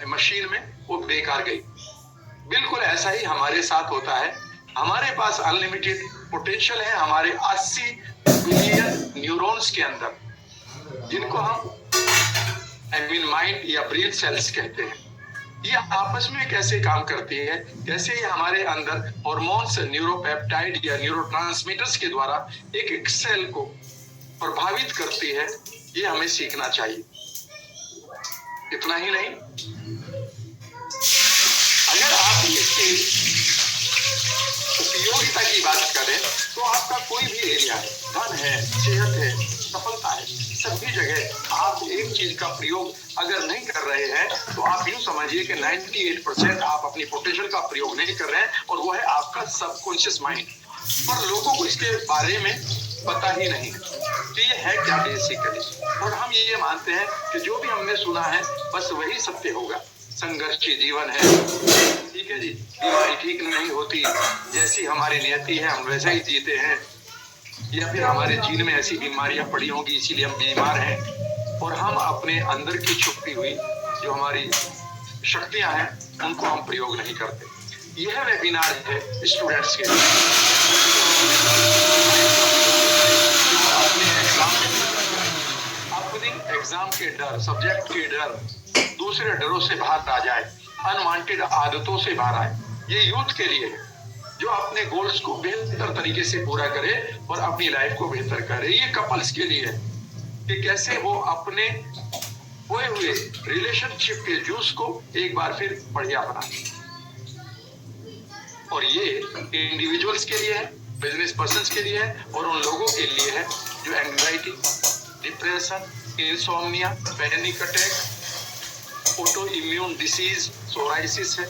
Machine में वो बेकार गई। बिल्कुल ऐसा ही हमारे साथ होता है। हमारे पास अनलिमिटेड पोटेंशियल है हमारे 80 बिलियन न्यूरॉन्स के अंदर, जिनको हम माइंड या ब्रेन सेल्स कहते हैं। ये आपस में कैसे काम करती है, कैसे ये हमारे अंदर हॉर्मोन्स, न्यूरोपेप्टाइड या न्यूरोट्रांसमीटर्स के द्वारा एक सेल को प्रभावित करती है, ये हमें सीखना चाहिए। इतना ही नहीं, अगर आप इसके उपयोगिता की बात करें तो आपका कोई भी एरिया है, धन है, सेहत है, सफलता है, सभी जगह आप एक चीज का प्रयोग अगर नहीं कर रहे हैं तो आप यूं समझिए कि 98% आप अपनी पोटेंशियल का प्रयोग नहीं कर रहे हैं, और वो है आपका सबकॉन्शियस माइंड। पर लोगों को इसके बारे में पता ही नहीं है कि ये है क्या बेसिकली, और हम ये मानते हैं कि जो भी हमने सुना है बस वही सत्य होगा। संघर्षी जीवन है, ठीक है जी, बीमारी ठीक नहीं होती, जैसी हमारी नियति है हम वैसा ही जीते हैं, या फिर हमारे जीन में ऐसी बीमारियां पड़ी होंगी इसीलिए हम बीमार हैं, और हम अपने अंदर की छुपी हुई जो हमारी शक्तियां हैं उनको हम प्रयोग नहीं करते। यह वेबिनार है स्टूडेंट्स के लिए। अपने एग्जाम के डर, सब्जेक्ट के डर, दूसरे डरों से बाहर आ जाए, अनवांटेड आदतों से बाहर आए। ये यूथ के लिए है जो अपने गोल्स को बेहतर तरीके से पूरा करे और अपनी लाइफ को बेहतर करे। ये कपल्स के लिए है कि कैसे वो अपने खोए हुए रिलेशनशिप के जूस को एक बार फिर बढ़िया बनाए। और ये इंडिविजुअल्स के लिए है, बिजनेस पर्सन्स के लिए है, और उन लोगों के लिए है जो anxiety, depression, insomnia, panic attack, auto immune disease, psoriasis है,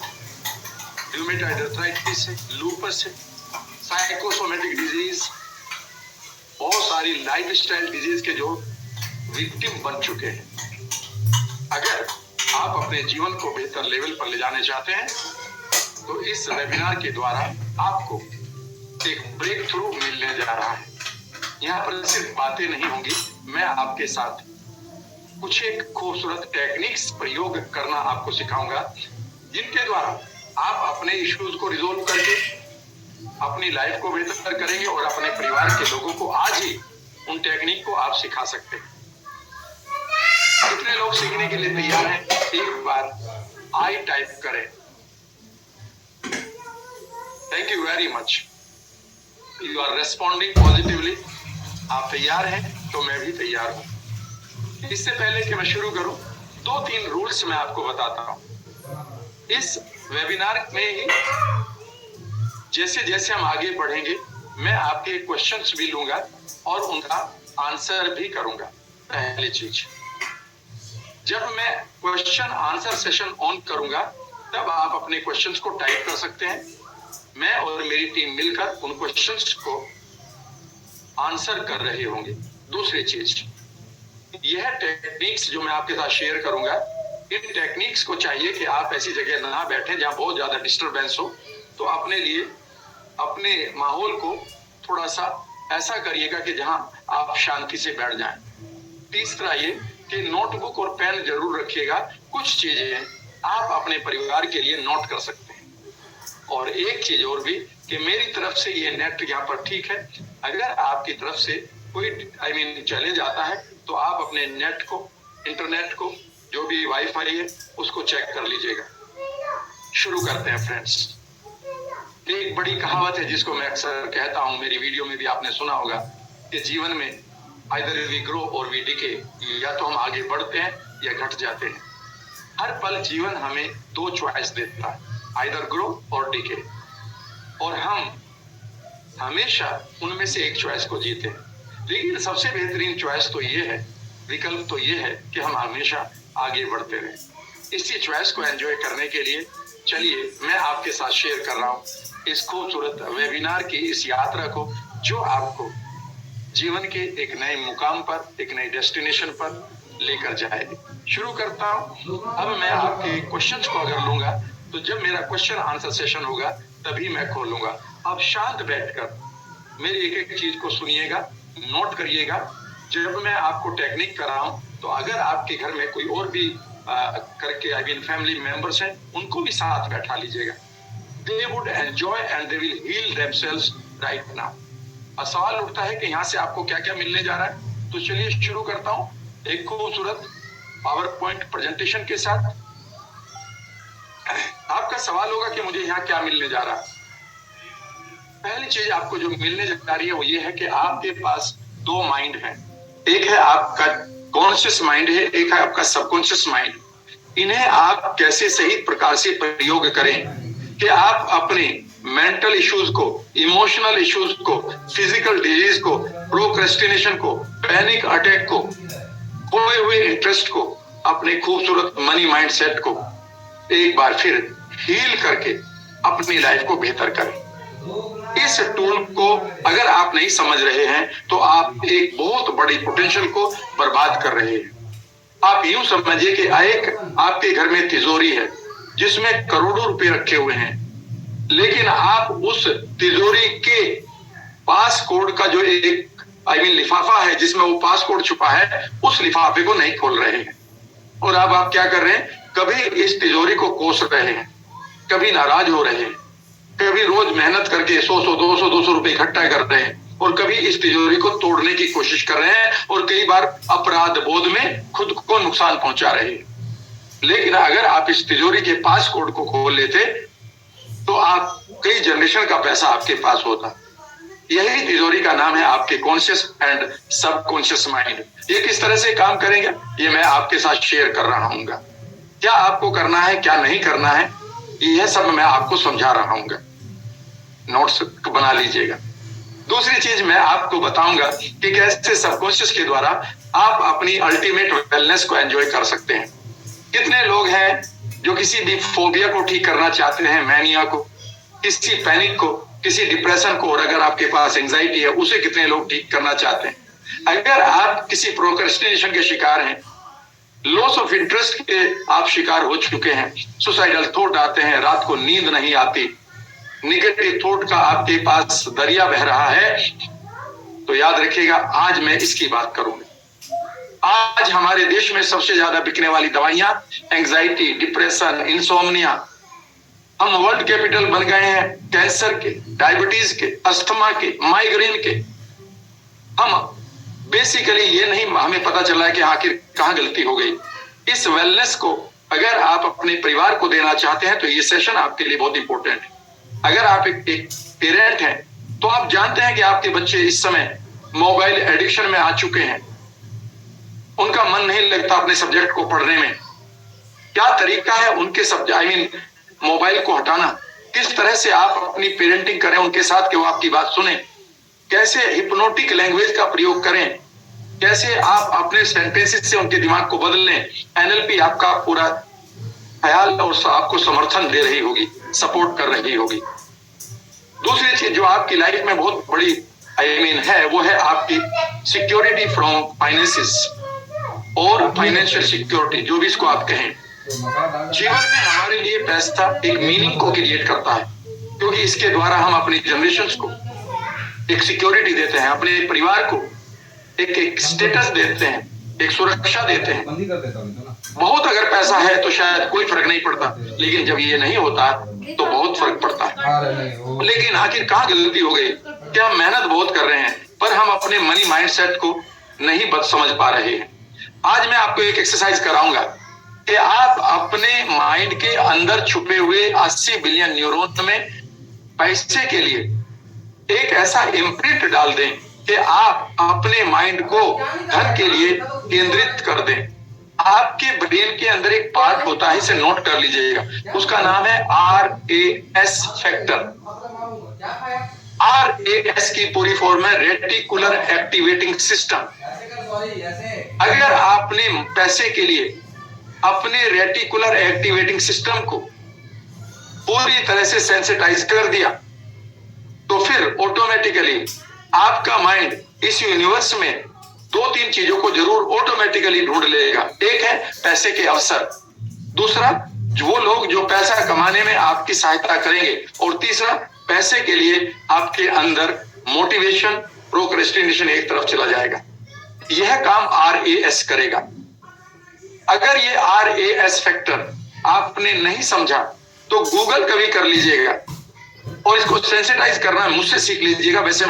रूमेटॉइड आर्थराइटिस है, लूपस है, साइकोसोमेटिक डिजीज, बहुत सारी लाइफस्टाइल डिजीज के जो विक्टिम बन चुके हैं। अगर आप अपने जीवन को बेहतर लेवल पर ले जाने चाहते हैं तो इस वेबिनार के द्वारा आपको एक ब्रेक थ्रू मिलने जा रहा है। यहाँ पर सिर्फ बातें नहीं होंगी, मैं आपके साथ कुछ एक खूबसूरत टेक्निक्स प्रयोग करना आपको सिखाऊंगा, जिनके द्वारा आप अपने इश्यूज को रिजोल्व करके अपनी लाइफ को बेहतर करेंगे और अपने परिवार के लोगों को आज ही उन टेक्निक को आप सिखा सकते हैं। कितने लोग सीखने के लिए तैयार हैं? एक बार आई टाइप करें। Thank you very much, you are responding positively. आप तैयार हैं तो मैं भी तैयार हूं। इससे पहले कि मैं शुरू करूं, 2-3 रूल्स मैं आपको बताता हूं। इस वेबिनार में ही जैसे जैसे हम आगे बढ़ेंगे मैं आपके क्वेश्चंस भी लूंगा और उनका आंसर भी करूंगा। पहली चीज, जब मैं क्वेश्चन आंसर सेशन ऑन करूंगा तब आप अपने क्वेश्चंस को टाइप कर सकते हैं। मैं और मेरी टीम मिलकर उन क्वेश्चंस को आंसर कर रहे होंगे। दूसरी चीज, यह टेक्निक्स जो मैं आपके साथ शेयर करूंगा, इन टेक्निक्स को चाहिए कि आप ऐसी जगह ना बैठें जहां बहुत ज्यादा डिस्टरबेंस हो, तो अपने लिए अपने माहौल को थोड़ा सा ऐसा करिएगा कि जहां आप शांति से बैठ जाएं। तीसरा ये कि नोटबुक और पेन जरूर रखिएगा। कुछ चीजें आप अपने परिवार के लिए नोट कर सकते हैं। और एक चीज और भी कि मेरी तरफ से ये नेट यहाँ पर ठीक है, अगर आपकी तरफ से कोई चले जाता है तो आप अपने नेट को, इंटरनेट को, जो भी वाईफाई है उसको चेक कर लीजिएगा। शुरू करते हैं फ्रेंड्स। एक बड़ी कहावत है जिसको मैं अक्सर कहता हूं, मेरी वीडियो में भी आपने सुना होगा कि जीवन में आइदर वी ग्रो और वी डिके, या तो हम आगे बढ़ते हैं या घट जाते हैं। हर पल जीवन हमें 2 चॉइस देता है, आइदर ग्रो और डिके, और हम हमेशा उनमें से एक चॉइस को जीते हैं। लेकिन सबसे बेहतरीन चॉइस तो ये है, विकल्प तो ये है कि हम हमेशा आगे बढ़ते रहें। इसी चॉइस को एंजॉय करने के लिए चलिए मैं आपके साथ शेयर कर रहा हूँ इस खूबसूरत वेबिनार की इस यात्रा को, जो आपको जीवन के एक नए मुकाम पर, एक नई डेस्टिनेशन पर लेकर जाएगी। शुरू करता हूँ। अब मैं आपके क्वेश्चंस को अगर लूंगा तो जब मेरा क्वेश्चन आंसर सेशन होगा तभी मैं खोलूंगा। अब शांत बैठकर मेरी एक एक चीज को सुनिएगा, नोट करिएगा। जब मैं आपको टेक्निक कराऊं तो अगर आपके घर में कोई और भी करके आई मीन फैमिली मेंबर्स हैं, उनको भी साथ बैठा लीजिएगा। They would enjoy and they will heal themselves right now. सवाल उठता है कि यहाँ से आपको क्या क्या मिलने जा रहा है, तो चलिए शुरू करता हूँ एक खूबसूरत पावर पॉइंट प्रेजेंटेशन के साथ। आपका सवाल होगा कि मुझे यहाँ क्या मिलने जा रहा है। पहली चीज आपको जो मिलने जा रही है वो ये है कि आपके पास दो माइंड हैं। एक है आपका कॉन्शियस माइंड है, एक है आपका सबकॉन्शियस माइंड। इन्हें आप कैसे सही प्रकार से प्रयोग करें कि आप अपने मेंटल इश्यूज को, इमोशनल इश्यूज को, फिजिकल डिजीज को, प्रोक्रेस्टिनेशन को, पैनिक अटैक को, खोए हुए इंटरेस्ट को, अपने खूबसूरत मनी माइंडसेट को एक बार फिर हील करके अपनी लाइफ को बेहतर करें। इस टूल को अगर आप नहीं समझ रहे हैं तो आप एक बहुत बड़ी पोटेंशियल को बर्बाद कर रहे हैं। आप यूं समझिए कि एक आपके घर में तिजोरी है जिसमें करोड़ों रुपए रखे हुए हैं, लेकिन आप उस तिजोरी के पासकोड का जो एक लिफाफा है जिसमें वो पासकोड छुपा है, उस लिफाफे को नहीं खोल रहे हैं। और अब आप क्या कर रहे हैं, कभी इस तिजोरी को कोस रहे हैं, कभी नाराज हो रहे हैं, कभी रोज मेहनत करके 100-200 रुपए इकट्ठा कर रहे हैं, और कभी इस तिजोरी को तोड़ने की कोशिश कर रहे हैं, और कई बार अपराध बोध में खुद को नुकसान पहुंचा रहे हैं। लेकिन अगर आप इस तिजोरी के पासकोड को खोल लेते तो आप कई जनरेशन का पैसा आपके पास होता। यही तिजोरी का नाम है आपके कॉन्शियस एंड सबकॉन्शियस माइंड। ये किस तरह से काम करेंगे ये मैं आपके साथ शेयर कर रहा हूँ। क्या आपको करना है, क्या नहीं करना है, यह सब मैं आपको समझा रहा हूँ। नोट्स बना लीजिएगा। दूसरी चीज मैं आपको बताऊंगा कि कैसे सबकॉन्शियस के द्वारा आप अपनी अल्टीमेट वेलनेस को एंजॉय कर सकते हैं। कितने लोग हैं जो किसी भी फोबिया को ठीक करना चाहते हैं, मैनिया को, किसी पैनिक को, किसी डिप्रेशन को, और अगर आपके पास एंजाइटी है उसे कितने लोग ठीक करना चाहते हैं। अगर आप किसी प्रोक्रेस्टिनेशन के शिकार हैं, लॉस ऑफ इंटरेस्ट के आप शिकार हो चुके हैं, सुसाइडल थॉट आते हैं, रात को नींद नहीं आती, निगेटिव थॉट का आपके पास दरिया बह रहा है, तो याद रखिएगा आज मैं इसकी बात करूंगा। आज हमारे देश में सबसे ज्यादा बिकने वाली दवाइयां एंजाइटी, डिप्रेशन, इंसोम्निया। हम वर्ल्ड कैपिटल बन गए हैं कैंसर के, डायबिटीज के, अस्थमा के, माइग्रेन के। हम बेसिकली ये नहीं हमें पता चला है कि आखिर कहां गलती हो गई। इस वेलनेस को अगर आप अपने परिवार को देना चाहते हैं तो ये सेशन आपके लिए बहुत इंपॉर्टेंट है। अगर आप एक पेरेंट हैं तो आप जानते हैं कि आपके बच्चे इस समय मोबाइल एडिक्शन में आ चुके हैं, उनका मन नहीं लगता अपने सब्जेक्ट को पढ़ने में। क्या तरीका है उनके सब्जेक्ट मोबाइल को हटाना, किस तरह से आप अपनी पेरेंटिंग करें उनके साथ कि वो आपकी बात सुने, कैसे हिप्नोटिक लैंग्वेज का प्रयोग करें, कैसे आप अपने सेंटेंसेस से उनके दिमाग को बदलें। एनएलपी आपका पूरा ख्याल और आपको समर्थन दे रही होगी, सपोर्ट कर रही होगी। दूसरी चीज जो आपकी लाइफ में बहुत बड़ी है वो है आपकी सिक्योरिटी फ्रॉम फाइनेंसिस और फाइनेंशियल सिक्योरिटी, जो भी इसको आप कहें। जीवन में हमारे लिए पैसा एक मीनिंग को क्रिएट करता है, क्योंकि इसके द्वारा हम अपनी जनरेशंस को एक सिक्योरिटी देते हैं, अपने परिवार को एक स्टेटस देते हैं, एक सुरक्षा देते हैं। बहुत अगर पैसा है तो शायद कोई फर्क नहीं पड़ता, लेकिन जब ये नहीं होता तो बहुत फर्क पड़ता है। लेकिन आखिर कहाँ गलती हो गई कि हम मेहनत बहुत कर रहे हैं पर हम अपने मनी माइंडसेट को नहीं समझ पा रहे हैं। आज मैं आपको एक एक्सरसाइज कराऊंगा कि आप अपने माइंड के अंदर छुपे हुए 80 बिलियन न्यूरॉन में पैसे के लिए एक ऐसा इम्प्रिंट डाल दें कि आप अपने माइंड को धन के लिए केंद्रित कर दें। आपके ब्रेन के अंदर एक पार्ट होता है, इसे नोट कर लीजिएगा, उसका नाम है RAS फैक्टर। RAS की पूरी फॉर्म है रेटिकुलर एक्टिवेटिंग सिस्टम। अगर आपने पैसे के लिए अपने रेटिकुलर एक्टिवेटिंग सिस्टम को पूरी तरह से सेंसिटाइज कर दिया तो फिर ऑटोमेटिकली आपका माइंड इस यूनिवर्स में 2-3 चीजों को जरूर ऑटोमेटिकली ढूंढ लेगा। एक है पैसे के अवसर, दूसरा वो लोग जो पैसा कमाने में आपकी सहायता करेंगे, और तीसरा पैसे के लिए आपके अंदर मोटिवेशन, प्रोक्रेस्टिनेशन एक तरफ चला जाएगा। यह काम RAS करेगा। अगर ये RAS फैक्टर आपने नहीं समझा तो गूगल कभी कर लीजिएगा और इसको सेंसिटाइज करना मुझसे सीख लीजिएगा। वैसे